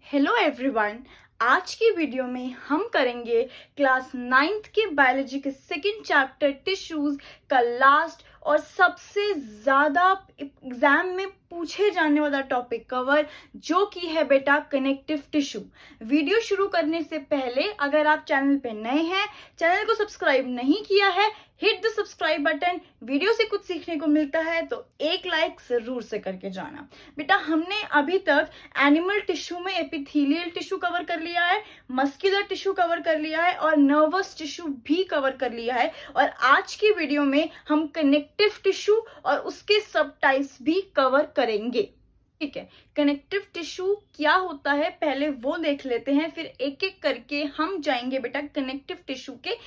Hello everyone. आज की video में हम करेंगे क्लास 9th के बायोलॉजी के सेकंड चैप्टर टिश्यूज का लास्ट और सबसे ज़्यादा एग्जाम में पूछे जाने वाला टॉपिक कवर, जो कि है बेटा कनेक्टिव टिश्यू। वीडियो शुरू करने से पहले अगर आप चैनल पे नए हैं, चैनल को सब्सक्राइब नहीं किया है, hit the subscribe button. Video से कुछ सीखने को मिलता है तो एक लाइक जरूर से करके जाना। बेटा हमने अभी तक एनिमल टिश्यू में एपिथेलियल टिश्यू कवर कर लिया है, मस्कुलर टिश्यू कवर कर लिया है और नर्वस टिश्यू भी कवर कर लिया है। और आज की वीडियो में हम कनेक्टिव टिश्यू और उसके सब टाइप्स भी कवर करेंगे। ठीक है, कनेक्टिव टिश्यू क्या होता है पहले वो देख लेते हैं, फिर एक एक करके हम जाएंगे बेटा कनेक्टिव टिश्यू के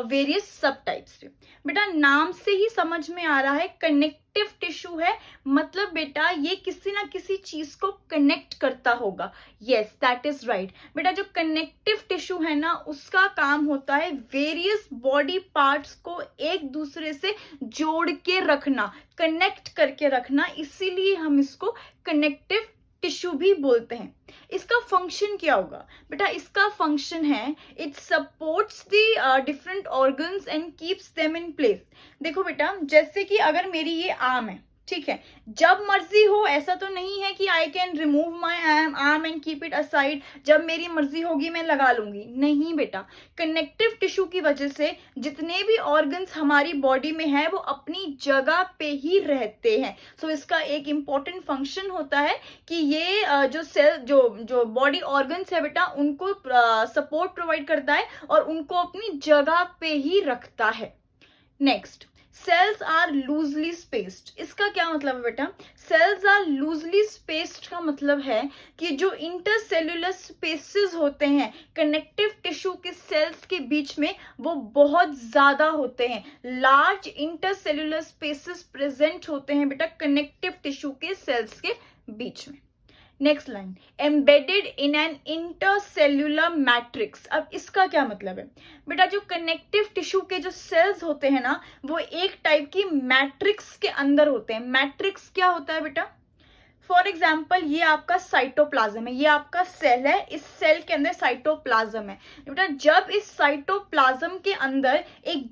वेरियस सब टाइप्स पे। बेटा नाम से ही समझ में आ रहा है कनेक्टिव टिश्यू है, मतलब बेटा ये किसी ना किसी चीज को कनेक्ट करता होगा। Yes, that is right. बेटा जो कनेक्टिव टिश्यू है ना, उसका काम होता है वेरियस बॉडी पार्ट्स को एक दूसरे से जोड़ के रखना, कनेक्ट करके रखना, इसीलिए हम इसको कनेक्टिव टिश्यू भी बोलते हैं। इसका फंक्शन क्या होगा बेटा? इसका फंक्शन है it supports the different organs and keeps them in place. देखो बेटा, जैसे कि अगर मेरी ये आर्म है, ठीक है, जब मर्जी हो, ऐसा तो नहीं है कि I can remove my arm and keep it aside, जब मेरी मर्जी होगी मैं लगा लूंगी। नहीं बेटा, कनेक्टिव टिश्यू की वजह से जितने भी ऑर्गन्स हमारी बॉडी में है वो अपनी जगह पे ही रहते हैं। सो इसका एक इंपॉर्टेंट फंक्शन होता है कि ये जो सेल जो बॉडी ऑर्गन्स है बेटा, उनको सपोर्ट प्रोवाइड करता है और उनको अपनी जगह पे ही रखता है। Next, cells are loosely spaced. इसका क्या मतलब है बेटा? सेल्स आर लूजली स्पेस्ड का मतलब है कि जो इंटरसेल्यूलर स्पेसेस होते हैं कनेक्टिव टिश्यू के सेल्स के बीच में, वो बहुत ज्यादा होते हैं। लार्ज इंटरसेल्यूलर स्पेसेस प्रेजेंट होते हैं बेटा कनेक्टिव टिश्यू के सेल्स के बीच में। Next line, embedded in an intercellular matrix. अब इसका क्या मतलब है बेटा? जो कनेक्टिव टिश्यू के जो सेल्स होते हैं ना, वो एक टाइप की मैट्रिक्स के अंदर होते हैं। मैट्रिक्स क्या होता है बेटा? फॉर एग्जाम्पल, ये आपका साइटोप्लाज्म है, ये आपका सेल है, इस सेल के अंदर साइटोप्लाज्म है बेटा। जब इस साइटोप्लाज्म के अंदर एक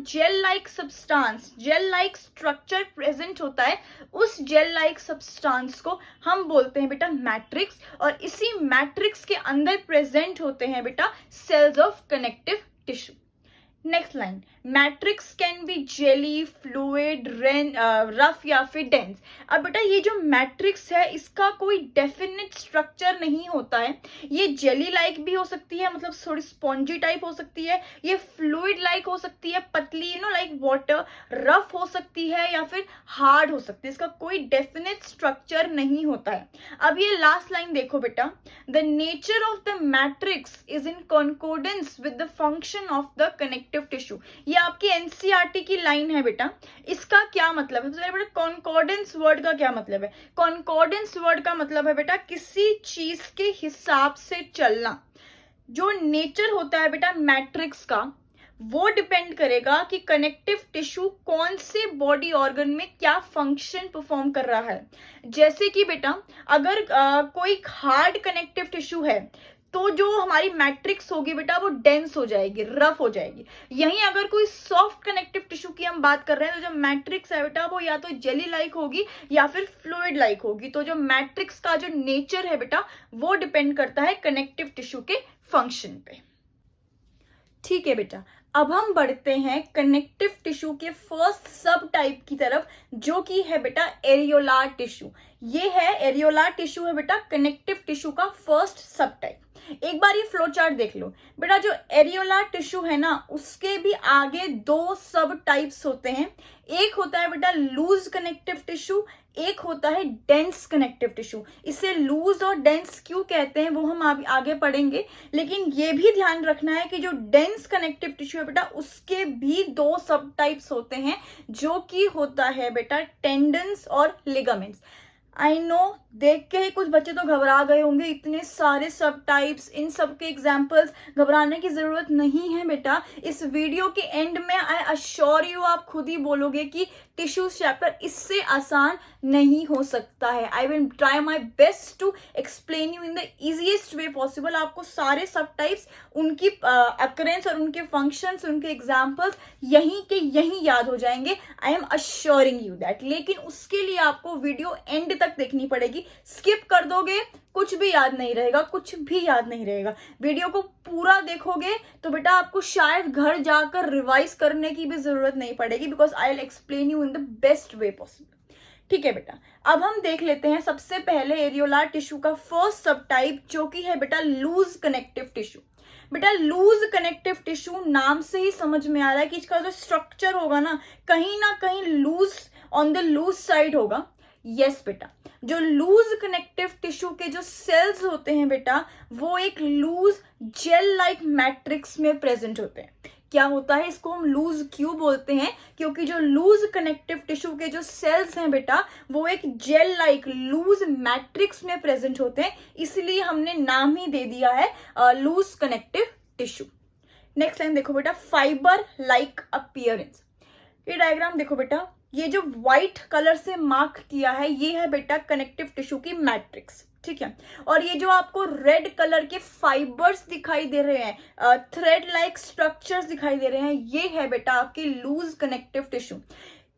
gel like substance, gel like structure present होता है, उस जेल लाइक सब्सटेंस को हम बोलते हैं बेटा मैट्रिक्स। और इसी मैट्रिक्स के अंदर प्रेजेंट होते हैं बेटा cells of connective tissue. Next line, matrix can be jelly, fluid, rough या फिर डेंस। अब बेटा ये जो मैट्रिक्स है इसका कोई डेफिनेट स्ट्रक्चर नहीं होता है। ये जेली लाइक भी हो सकती है, मतलब थोड़ी स्पॉन्जी टाइप हो सकती है, ये फ्लूइड लाइक हो सकती है, पतली लाइक वाटर, रफ हो सकती है या फिर हार्ड हो सकती है। इसका कोई डेफिनेट स्ट्रक्चर नहीं होता है। अब ये लास्ट लाइन देखो बेटा, the nature of the matrix is in concordance with the function of the connective tissue. ये आपकी एनसीईआरटी की लाइन है बेटा। इसका क्या मतलब है? सबसे पहले बेटा कॉन्कॉर्डेंस वर्ड का क्या मतलब है? कॉन्कॉर्डेंस वर्ड का मतलब है बेटा किसी चीज के हिसाब से चलना। जो नेचर होता है बेटा मैट्रिक्स का, वो डिपेंड करेगा कि कनेक्टिव टिश्यू कौन से बॉडी ऑर्गन में क्या फंक्शन परफॉर्म कर रहा है। जैसे कि बेटा अगर कोई हार्ड कनेक्टिव टिश्यू है तो जो हमारी मैट्रिक्स होगी बेटा वो डेंस हो जाएगी, रफ हो जाएगी। यहीं अगर कोई सॉफ्ट कनेक्टिव टिश्यू की हम बात कर रहे हैं तो जो मैट्रिक्स है बेटा वो या तो जेली लाइक होगी या फिर फ्लूइड लाइक होगी। तो जो मैट्रिक्स का जो नेचर है बेटा वो डिपेंड करता है कनेक्टिव टिश्यू के फंक्शन पे। ठीक है बेटा, अब हम बढ़ते हैं कनेक्टिव टिश्यू के फर्स्ट सब टाइप की तरफ, जो कि है बेटा एरियोलार टिश्यू। ये है एरियोलार टिश्यू है बेटा कनेक्टिव टिश्यू का फर्स्ट सब टाइप। एक बार ये फ्लो चार्ट देख लो बेटा। जो एरियोलार टिश्यू है ना, उसके भी आगे दो सब टाइप्स होते हैं। एक होता है बेटा लूज कनेक्टिव टिश्यू, एक होता है डेंस कनेक्टिव टिश्यू। इसे लूज और डेंस क्यों कहते हैं वो हम आगे पढ़ेंगे, लेकिन ये भी ध्यान रखना है कि जो डेंस कनेक्टिव टिश्यू है बेटा उसके भी दो सब टाइप्स होते हैं, जो कि होता है बेटा टेंडन्स और लिगामेंट्स। आई नो देख के ही कुछ बच्चे तो घबरा गए होंगे, इतने सारे सब टाइप्स, इन सब के एग्जाम्पल्स। घबराने की जरूरत नहीं है बेटा। इस वीडियो के एंड में आई अश्योर यू आप खुद ही बोलोगे कि टिश्यूज चैप्टर इससे आसान नहीं हो सकता है। I will try my best to explain you in the easiest way possible. आपको सारे सब टाइप्स, उनकी अकरेंस और उनके फंक्शंस, उनके एग्जाम्पल्स यहीं के यहीं याद हो जाएंगे। I am assuring you that. लेकिन उसके लिए आपको वीडियो एंड तक देखनी पड़ेगी। स्किप कर दोगे कुछ भी याद नहीं रहेगा, कुछ भी याद नहीं रहेगा। वीडियो को पूरा देखोगे तो बेटा आपको शायद घर जाकर रिवाइज करने की भी जरूरत नहीं पड़ेगी, because I will explain you in the best way possible. ठीक है बेटा, अब हम देख लेते हैं सबसे पहले एरियोलार टिश्यू का फर्स्ट सब टाइप, जो कि है बेटा लूज कनेक्टिव टिश्यू। बेटा लूज कनेक्टिव टिश्यू नाम से ही समझ में आ रहा है कि इसका जो स्ट्रक्चर होगा ना कहीं loose, on the loose side होगा। यस बेटा, जो लूज कनेक्टिव टिश्यू के जो सेल्स होते हैं बेटा, वो एक लूज जेल लाइक मैट्रिक्स में प्रेजेंट होते हैं। क्या होता है, इसको हम लूज क्यों बोलते हैं? क्योंकि जो लूज कनेक्टिव टिश्यू के जो सेल्स हैं बेटा, वो एक जेल लाइक लूज मैट्रिक्स में प्रेजेंट होते हैं, इसलिए हमने नाम ही दे दिया है loose connective tissue. Next line देखो बेटा, फाइबर लाइक अपीयरेंस। ये डायग्राम देखो बेटा, ये जो व्हाइट कलर से मार्क किया है ये है बेटा कनेक्टिव टिश्यू की मैट्रिक्स। ठीक है, और ये जो आपको रेड कलर के फाइबर्स दिखाई दे रहे हैं, थ्रेड लाइक स्ट्रक्चर्स दिखाई दे रहे हैं, ये है बेटा आपकी loose connective tissue.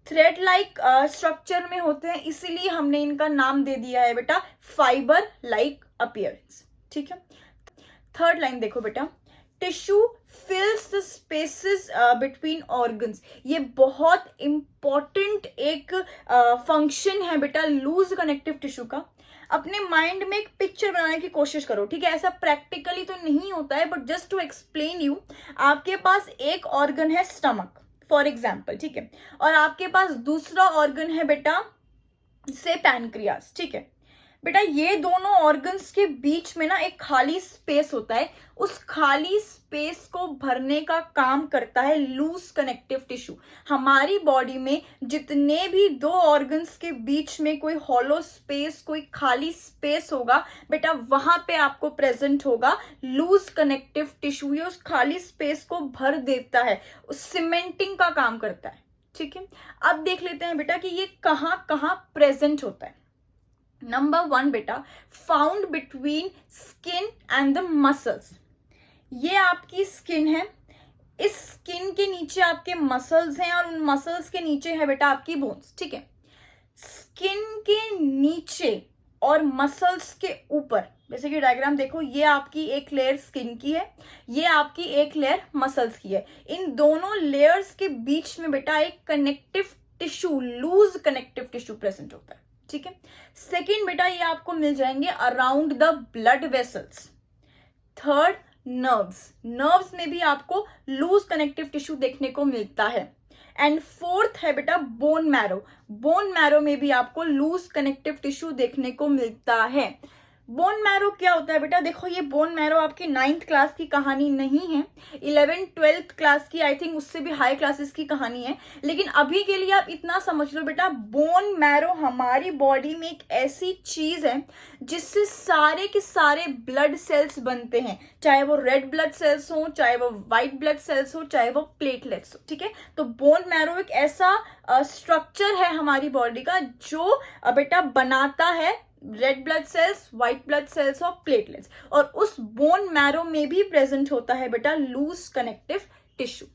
Thread like structure में होते हैं, इसीलिए हमने इनका नाम दे दिया है बेटा फाइबर लाइक अपीयरेंस। ठीक है, थर्ड लाइन देखो बेटा, tissue फिल्स the spaces between organs. ये बहुत इंपॉर्टेंट एक फंक्शन है बेटा लूज कनेक्टिव टिश्यू का। अपने माइंड में एक पिक्चर बनाने की कोशिश करो। ठीक है, ऐसा प्रैक्टिकली तो नहीं होता है, but just to explain you, आपके पास एक ऑर्गन है स्टमक फॉर एग्जाम्पल, ठीक है, और आपके पास दूसरा ऑर्गन है बेटा से पैनक्रियास। ठीक है बेटा, ये दोनों ऑर्गन्स के बीच में ना एक खाली स्पेस होता है, उस खाली स्पेस को भरने का काम करता है लूज कनेक्टिव टिश्यू। हमारी बॉडी में जितने भी दो ऑर्गन्स के बीच में कोई हॉलो स्पेस, कोई खाली स्पेस होगा बेटा, वहां पे आपको प्रेजेंट होगा लूज कनेक्टिव टिश्यू। ये उस खाली स्पेस को भर देता है, उस सीमेंटिंग का काम करता है। ठीक है, अब देख लेते हैं बेटा कि ये कहाँ कहाँ प्रेजेंट होता है। नंबर 1 बेटा, found between skin and the muscles. ये आपकी स्किन है, इस स्किन के नीचे आपके मसल्स हैं और उन मसल्स के नीचे है बेटा आपकी बोन्स। ठीक है, स्किन के नीचे और मसल्स के ऊपर, जैसे कि डायग्राम देखो, ये आपकी एक लेयर स्किन की है, ये आपकी एक लेयर मसल्स की है। इन दोनों लेयर्स के बीच में बेटा एक connective tissue, loose connective tissue present होता है। ठीक है, सेकेंड बेटा ये आपको मिल जाएंगे around the blood vessels. Third nerves, nerves में भी आपको लूज कनेक्टिव टिश्यू देखने को मिलता है। एंड फोर्थ है बेटा बोन मैरो, बोन मैरो में भी आपको लूज कनेक्टिव टिश्यू देखने को मिलता है। बोन मैरो क्या होता है बेटा, देखो ये बोन मैरो आपकी 9th क्लास की कहानी नहीं है, 11th 12th क्लास की, आई थिंक उससे भी हाई क्लासेस की कहानी है। लेकिन अभी के लिए आप इतना समझ लो बेटा, बोन मैरो हमारी बॉडी में एक ऐसी चीज है जिससे सारे के सारे ब्लड सेल्स बनते हैं, चाहे वो रेड ब्लड सेल्स हो, चाहे वो व्हाइट ब्लड सेल्स हो, चाहे वो प्लेटलेट्स हो। ठीक है, तो बोन मैरो एक ऐसा स्ट्रक्चर है हमारी बॉडी का जो बेटा बनाता है red blood cells, white blood cells और प्लेटलेट्स, और उस बोन मैरो में भी प्रेजेंट होता है बेटा लूज कनेक्टिव टिश्यू।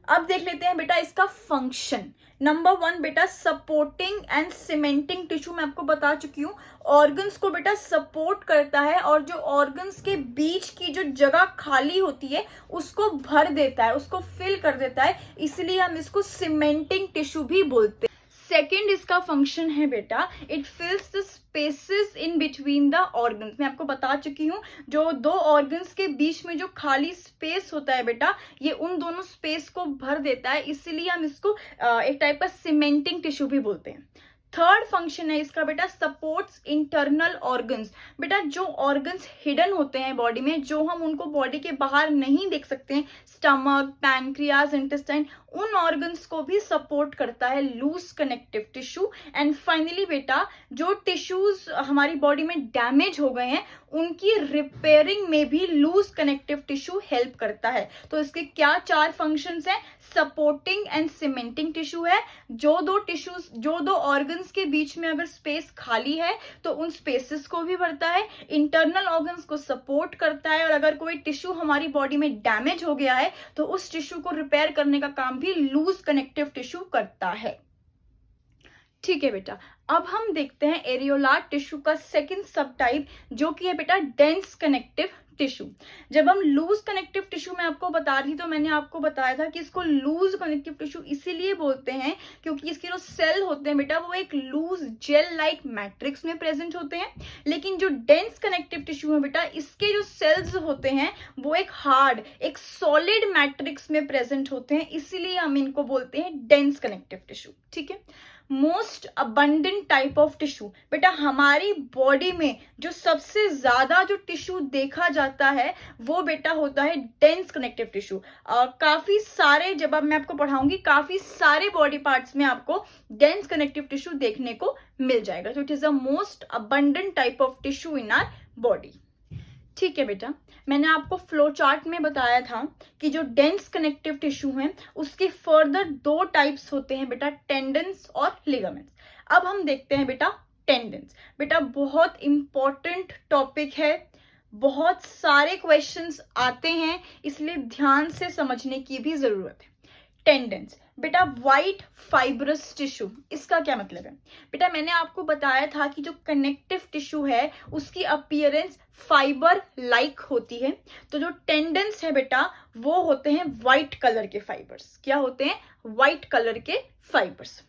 अब देख लेते हैं बेटा इसका फंक्शन। नंबर 1 बेटा सपोर्टिंग एंड सीमेंटिंग टिश्यू, मैं आपको बता चुकी हूँ, ऑर्गन्स को बेटा सपोर्ट करता है और जो ऑर्गन्स के बीच की जो जगह खाली होती है उसको भर देता है, उसको फिल कर देता है, इसलिए हम इसको सीमेंटिंग टिश्यू भी बोलते हैं। सेकेंड इसका फंक्शन है बेटा, it फिल्स the spaces in between the organs. मैं आपको बता चुकी हूँ, जो दो ऑर्गन्स के बीच में जो खाली स्पेस होता है बेटा, ये उन दोनों स्पेस को भर देता है, इसीलिए हम इसको एक टाइप का सीमेंटिंग टिश्यू भी बोलते हैं। थर्ड फंक्शन है इसका बेटा सपोर्ट्स इंटरनल ऑर्गन्स। बेटा जो ऑर्गन्स हिडन होते हैं बॉडी में, जो हम उनको बॉडी के बाहर नहीं देख सकते हैं, स्टमक, पैनक्रियाज, इंटेस्टाइन, उन ऑर्गन्स को भी सपोर्ट करता है loose connective tissue. And finally बेटा जो टिश्यूज हमारी बॉडी में डैमेज हो गए हैं उनकी रिपेयरिंग में भी लूज कनेक्टिव टिश्यू हेल्प करता है। तो इसके क्या चार फंक्शंस हैं? सपोर्टिंग एंड सीमेंटिंग टिश्यू है। जो दो ऑर्गन्स के बीच में अगर स्पेस खाली है तो उन स्पेसेस को भी भरता है, इंटरनल ऑर्गन्स को सपोर्ट करता है, और अगर कोई टिश्यू हमारी बॉडी में डैमेज हो गया है तो उस टिश्यू को रिपेयर करने का काम भी लूज कनेक्टिव टिश्यू करता है। ठीक है बेटा, अब हम देखते हैं एरियोलार टिश्यू का सेकंड सब टाइप, जो कि है बेटा डेंस कनेक्टिव टिश्यू। जब हम लूज कनेक्टिव टिश्यू में आपको बता रही तो मैंने आपको बताया था कि इसको लूज कनेक्टिव टिश्यू इसीलिए बोलते हैं क्योंकि इसके जो सेल होते हैं बेटा वो एक लूज जेल लाइक मैट्रिक्स में प्रेजेंट होते हैं। लेकिन जो डेंस कनेक्टिव टिश्यू है बेटा, इसके जो सेल्स होते हैं वो एक हार्ड, एक सॉलिड मैट्रिक्स में प्रेजेंट होते हैं, इसीलिए हम इनको बोलते हैं डेंस कनेक्टिव टिश्यू। ठीक है, most abundant type of tissue. बेटा हमारी बॉडी में जो सबसे ज्यादा जो टिश्यू देखा जाता है वो बेटा होता है डेंस कनेक्टिव टिश्यू। काफी सारे, जब अब मैं आपको पढ़ाऊंगी, काफी सारे बॉडी पार्ट्स में आपको डेंस कनेक्टिव टिश्यू देखने को मिल जाएगा। तो it is the most abundant type of tissue in our body. ठीक है बेटा, मैंने आपको फ्लो चार्ट में बताया था कि जो डेंस कनेक्टिव टिश्यू है उसके फर्दर दो टाइप्स होते हैं बेटा, टेंडन्स और लिगामेंट्स। अब हम देखते हैं बेटा टेंडन्स। बेटा बहुत इंपॉर्टेंट टॉपिक है, बहुत सारे क्वेश्चंस आते हैं, इसलिए ध्यान से समझने की भी जरूरत है। टेंडन्स बेटा व्हाइट फाइब्रस टिश्यू, इसका क्या मतलब है? बेटा मैंने आपको बताया था कि जो कनेक्टिव टिश्यू है उसकी अपीयरेंस फाइबर लाइक होती है। तो जो टेंडन्स है बेटा वो होते हैं व्हाइट कलर के फाइबर्स। क्या होते हैं? व्हाइट कलर के fibres.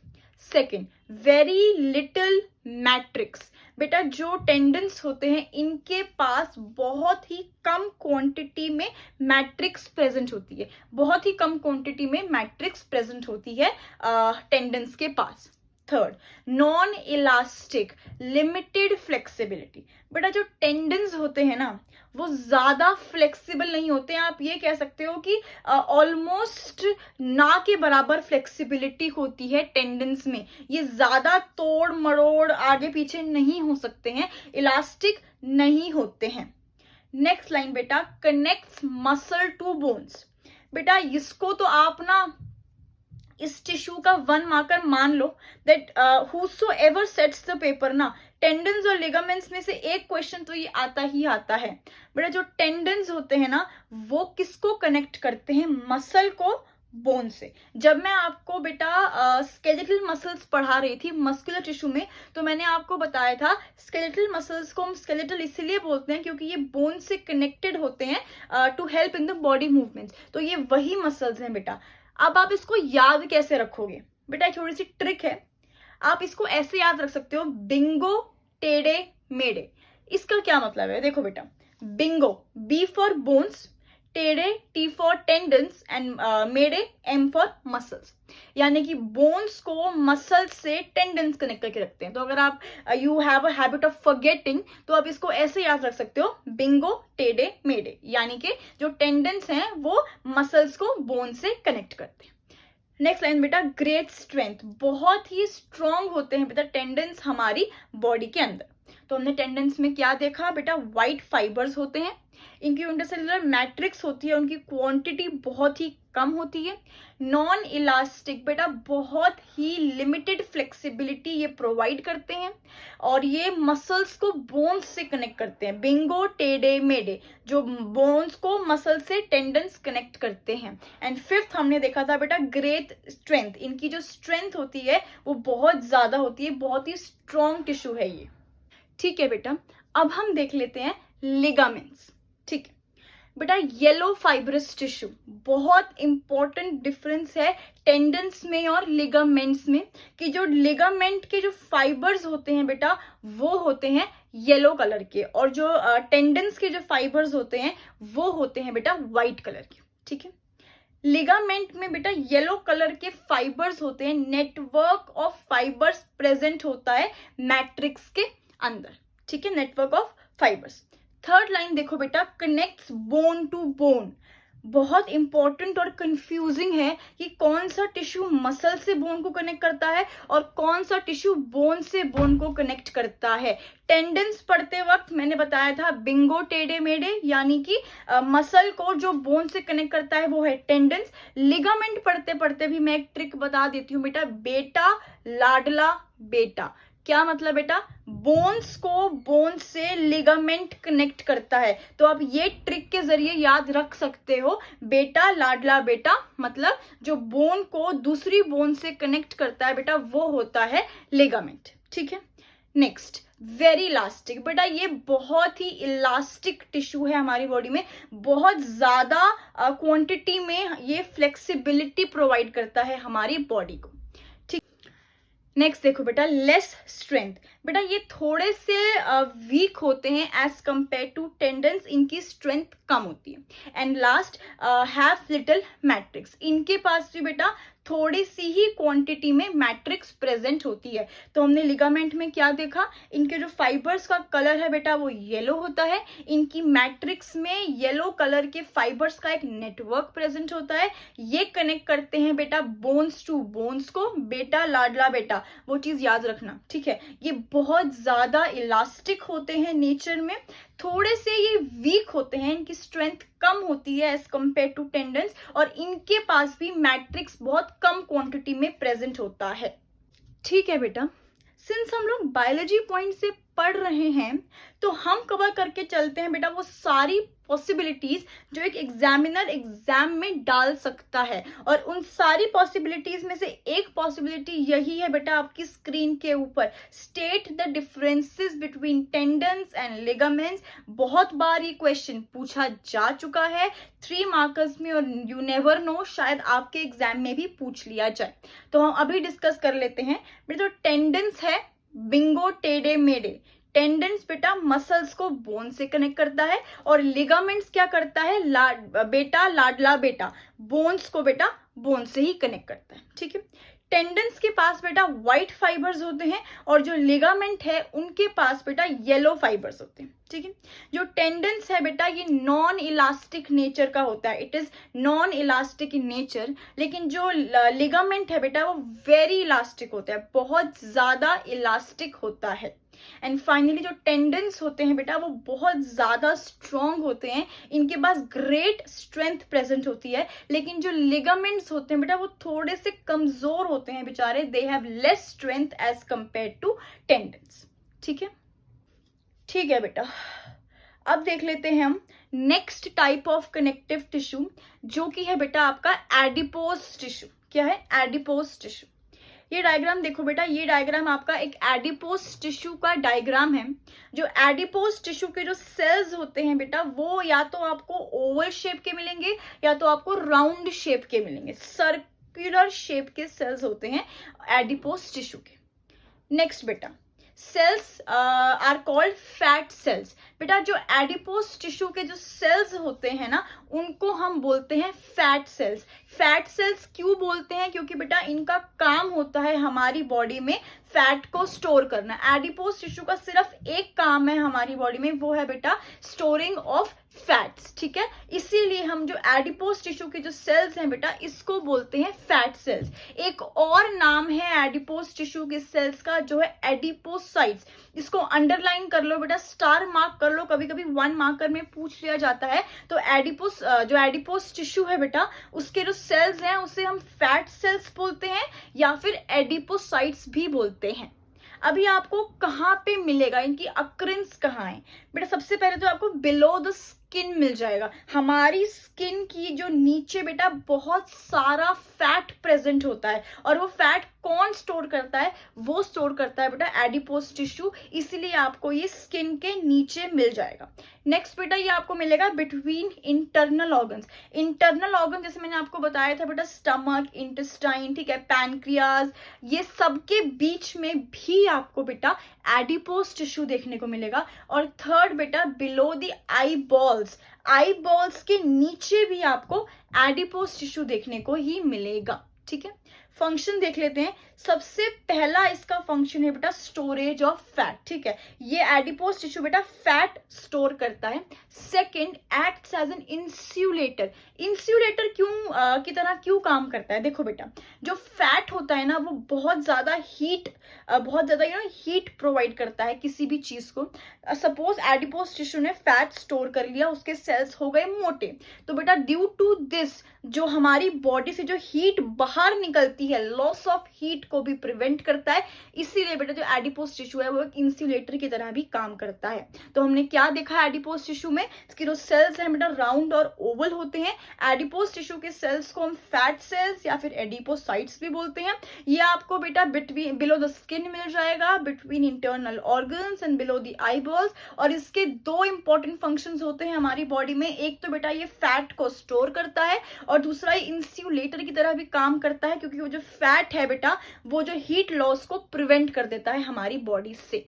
Second, very little matrix. बेटा जो टेंडन्स होते हैं इनके पास बहुत ही कम क्वांटिटी में मैट्रिक्स प्रेजेंट होती है, बहुत ही कम क्वांटिटी में मैट्रिक्स प्रेजेंट होती है टेंडन्स के पास। Third, non elastic, limited flexibility. बेटा जो टेंडन्स होते हैं ना वो ज्यादा फ्लेक्सिबल नहीं होते हैं, आप ये कह सकते हो कि ऑलमोस्ट ना के बराबर फ्लेक्सिबिलिटी होती है टेंडन्स में। ये ज्यादा तोड़ मरोड़ आगे पीछे नहीं हो सकते हैं, इलास्टिक नहीं होते हैं। नेक्स्ट लाइन बेटा, कनेक्ट्स मसल टू बोन्स। बेटा इसको तो आप ना इस टिश्यू का 1 मार्कर मान लो that whosoever sets the paper ना, टेंडन्स और लिगामेंट्स में से एक क्वेश्चन तो ये आता ही आता है। बेटा जो टेंडन्स होते हैं ना वो किसको कनेक्ट करते हैं? मसल को बोन से। जब मैं आपको बेटा स्केलेटल मसल्स पढ़ा रही थी मस्कुलर टिश्यू में, तो मैंने आपको बताया था स्केलेटल मसल्स को हम स्केलेटल इसलिए बोलते हैं क्योंकि ये बोन से कनेक्टेड होते हैं to help in the body movements. तो ये वही मसल्स हैं बेटा। अब आप इसको याद कैसे रखोगे? बेटा थोड़ी सी ट्रिक है, आप इसको ऐसे याद रख सकते हो, बिंगो टेढ़े मेढ़े। इसका क्या मतलब है? देखो बेटा, बिंगो बी फॉर बोन्स, टेढ़े टी फॉर टेंडन्स एंड मेढ़े एम फॉर मसल्स। यानी कि बोन्स को मसल से टेंडन्स कनेक्ट करके रखते हैं। तो अगर आप you have a habit of forgetting तो आप इसको ऐसे याद रख सकते हो, बिंगो टेढ़े मेढ़े, यानी कि जो टेंडन्स हैं वो मसल्स को बोन से कनेक्ट करते हैं। नेक्स्ट लाइन बेटा, ग्रेट स्ट्रेंथ, बहुत ही स्ट्रॉन्ग होते हैं बेटा टेंडन्स हमारी बॉडी के अंदर। तो हमने टेंडन्स में क्या देखा बेटा? व्हाइट फाइबर्स होते हैं, इनकी इंटरसेलुलर मैट्रिक्स होती है, उनकी क्वांटिटी बहुत ही कम होती है। नॉन इलास्टिक बेटा बहुत ही लिमिटेड फ्लेक्सिबिलिटी ये प्रोवाइड करते हैं, और ये मसल्स को बोन्स से कनेक्ट करते हैं। बिंगो टेढ़े मेढ़े, जो बोन्स को मसल से टेंडन्स कनेक्ट करते हैं। एंड फिफ्थ हमने देखा था बेटा ग्रेट स्ट्रेंथ, इनकी जो स्ट्रेंथ होती है वो बहुत ज्यादा होती है, बहुत ही स्ट्रॉन्ग टिश्यू है ये। ठीक है बेटा, अब हम देख लेते हैं लिगामेंट्स। ठीक है बेटा, येलो फाइब्रस टिश्यू, बहुत इंपॉर्टेंट डिफरेंस है टेंडन्स में और लिगामेंट्स में, कि जो लिगामेंट के जो फाइबर्स होते हैं बेटा वो होते हैं येलो कलर के, और जो टेंडन्स के जो फाइबर्स होते हैं वो होते हैं बेटा व्हाइट कलर के। ठीक है, लिगामेंट में बेटा येलो कलर के फाइबर्स होते हैं, नेटवर्क ऑफ फाइबर्स प्रेजेंट होता है मैट्रिक्स के अंदर, ठीक है, network of fibres. Third line देखो बेटा, कनेक्ट्स बोन टू बोन। बहुत इंपॉर्टेंट और कंफ्यूजिंग है कि कौन सा टिश्यू मसल से बोन को कनेक्ट करता है और कौन सा टिश्यू बोन से बोन को कनेक्ट करता है। टेंडेंस पढ़ते वक्त मैंने बताया था बिंगो टेढ़े मेढ़े, यानी कि मसल को जो बोन से कनेक्ट करता है वो है टेंडेंस। लिगामेंट पढ़ते पढ़ते भी मैं एक ट्रिक बता देती हूँ बेटा, बेटा लाडला बेटा। क्या मतलब बेटा, बोन्स को बोन से लिगामेंट कनेक्ट करता है, तो आप ये ट्रिक के जरिए याद रख सकते हो, बेटा लाडला बेटा मतलब जो बोन को दूसरी बोन से कनेक्ट करता है बेटा वो होता है लिगामेंट, ठीक है। Next, very elastic. बेटा ये बहुत ही इलास्टिक टिश्यू है हमारी बॉडी में, बहुत ज्यादा क्वांटिटी में ये फ्लेक्सिबिलिटी प्रोवाइड करता है हमारी बॉडी को। नेक्स्ट देखो बेटा, लेस स्ट्रेंथ। बेटा ये थोड़े से वीक होते हैं एज कंपेयर टू टेंडेंस, इनकी स्ट्रेंथ कम होती है। And last, have little matrix. इनके पास भी बेटा थोड़ी सी ही क्वांटिटी में मैट्रिक्स प्रेजेंट होती है। तो हमने लिगामेंट में क्या देखा, इनके जो फाइबर्स का कलर है बेटा वो येलो होता है, इनकी मैट्रिक्स में येलो कलर के फाइबर्स का एक नेटवर्क प्रेजेंट होता है, ये कनेक्ट करते हैं बेटा बोन्स टू बोन्स को, बेटा लाडला बेटा, वो चीज याद रखना, ठीक है। ये बहुत ज्यादा इलास्टिक होते हैं नेचर में, थोड़े से ये वीक होते हैं, इनकी स्ट्रेंथ कम होती है एज कंपेयर टू टेंडेंस, और इनके पास भी मैट्रिक्स बहुत कम क्वांटिटी में प्रेजेंट होता है, ठीक है बेटा। सिंस हम लोग बायोलॉजी पॉइंट से पढ़ रहे हैं तो हम कवर करके चलते हैं बेटा वो सारी पॉसिबिलिटीज जो एक एग्जामिनर एग्जाम में डाल सकता है, और उन सारी पॉसिबिलिटीज में से एक पॉसिबिलिटी यही है बेटा आपकी स्क्रीन के ऊपर, state the differences between tendons and ligaments. बहुत बार ये क्वेश्चन पूछा जा चुका है 3 मार्कर्स में, और यू नेवर नो शायद आपके एग्जाम में भी पूछ लिया जाए। तो हम अभी डिस्कस कर लेते हैं बेटा। तो टेंडन्स है बिंगो टेढ़े मेढ़े, टेंडेंस बेटा मसल्स को बोन से कनेक्ट करता है, और लिगामेंट्स क्या करता है, बेटा लाडला बेटा बोन्स को बेटा बोन से ही कनेक्ट करता है, ठीक है। टेंडेंस के पास बेटा व्हाइट फाइबर्स होते हैं, और जो लिगामेंट है उनके पास बेटा येलो फाइबर्स होते हैं, ठीक है। जो टेंडेंस है बेटा ये नॉन इलास्टिक नेचर का होता है, it is non elastic in nature, लेकिन जो लिगामेंट है बेटा वो वेरी इलास्टिक होता है, बहुत ज्यादा इलास्टिक होता है। एंड फाइनली जो टेंडेंस होते हैं बेटा वो बहुत ज्यादा स्ट्रॉन्ग होते हैं, इनके पास ग्रेट स्ट्रेंथ प्रेजेंट होती है, लेकिन जो लिगामेंट्स होते हैं बेटा वो थोड़े से कमजोर होते हैं बेचारे, they have less strength as compare to tendons, ठीक है। ठीक है बेटा, अब देख लेते हैं हम next type of connective tissue, जो कि है बेटा आपका एडिपोज टिश्यू। क्या है, एडिपोज टिश्यू। ये डायग्राम देखो बेटा, ये डायग्राम आपका एक एडिपोज टिश्यू का डायग्राम है। जो एडिपोज टिश्यू के जो सेल्स होते हैं बेटा वो या तो आपको ओवल शेप के मिलेंगे या तो आपको राउंड शेप के मिलेंगे, सर्कुलर शेप के सेल्स होते हैं एडिपोज टिश्यू के। नेक्स्ट बेटा, cells are called fat cells. बेटा जो एडिपोज टिश्यू के जो सेल्स होते हैं ना उनको हम बोलते हैं फैट सेल्स। फैट सेल्स क्यों बोलते हैं, क्योंकि बेटा इनका काम होता है हमारी बॉडी में फैट को स्टोर करना। एडिपोज टिश्यू का सिर्फ एक काम है हमारी बॉडी में, वो है बेटा स्टोरिंग ऑफ फैट्स, ठीक है। इसीलिए हम जो एडिपोज टिश्यू के जो सेल्स हैं बेटा इसको बोलते हैं फैट सेल्स। एक और नाम है एडिपोज टिश्यू के सेल्स का जो है एडिपोसाइट्स। इसको अंडरलाइन कर लो बेटा, स्टार मार्क कर लो, कभी कभी 1 मार्कर में पूछ लिया जाता है। तो जो एडिपोज टिश्यू है बेटा उसके जो सेल्स हैं उसे हम फैट सेल्स बोलते हैं या फिर एडिपोसाइट्स भी बोलते हैं। अभी आपको कहाँ पे मिलेगा, इनकी अक्रेंस कहाँ है बेटा, सबसे पहले तो आपको बिलो द स्किन मिल जाएगा। हमारी स्किन की जो नीचे बेटा बहुत सारा फैट प्रेजेंट होता है, और वो फैट कौन स्टोर करता है, वो स्टोर करता है बेटा एडिपोज टिश्यू, इसीलिए आपको ये स्किन के नीचे मिल जाएगा। नेक्स्ट बेटा ये आपको मिलेगा between internal organs. Internal organ जैसे मैंने आपको बताया था बेटा, स्टमक, इंटेस्टाइन, ठीक है, पैनक्रियाज, ये सबके बीच में भी आपको बेटा एडिपोज टिश्यू देखने को मिलेगा। और थर्ड बेटा below the I balls, I balls के नीचे भी आपको एडिपोज टिश्यू देखने को ही मिलेगा। ठीक है, फंक्शन देख लेते हैं। सबसे पहला इसका फंक्शन है बेटा स्टोरेज ऑफ फैट। ठीक है, ये एडिपोज टिश्यू बेटा फैट स्टोर करता है। Second, acts as an insulator. Insulator की तरह क्यों काम करता है? देखो बेटा, जो फैट होता है ना वो बहुत ज्यादा हीट प्रोवाइड करता है किसी भी चीज को। सपोज एडिपोज टिश्यू ने फैट स्टोर कर लिया, उसके सेल्स हो गए मोटे, तो बेटा ड्यू टू दिस जो हमारी बॉडी से जो हीट बाहर निकलती है, लॉस ऑफ हीट को भी प्रिवेंट करता है। इसीलिए बेटा जो एडिपोज टिश्यू है वो एक इंसुलेटर की तरह भी काम करता है। तो हमने क्या देखा एडिपोज टिश्यू में, इसकी जो सेल्स हैं बेटा राउंड और ओवल होते हैं। एडिपोज टिश्यू के सेल्स को हम फैट सेल्स या फिर एडिपोसाइट्स भी बोलते हैं। ये आपको बेटा बिलो द स्किन मिल जाएगा, between internal organs and below the I balls. और इसके दो इंपॉर्टेंट फंक्शंस होते हैं हमारी बॉडी में। एक तो बेटा ये फैट को स्टोर करता है और दूसरा ये इंसुलेटर की तरह भी काम करता है, क्योंकि वो जो फैट है बेटा वो जो हीट लॉस को प्रिवेंट कर देता है हमारी बॉडी से।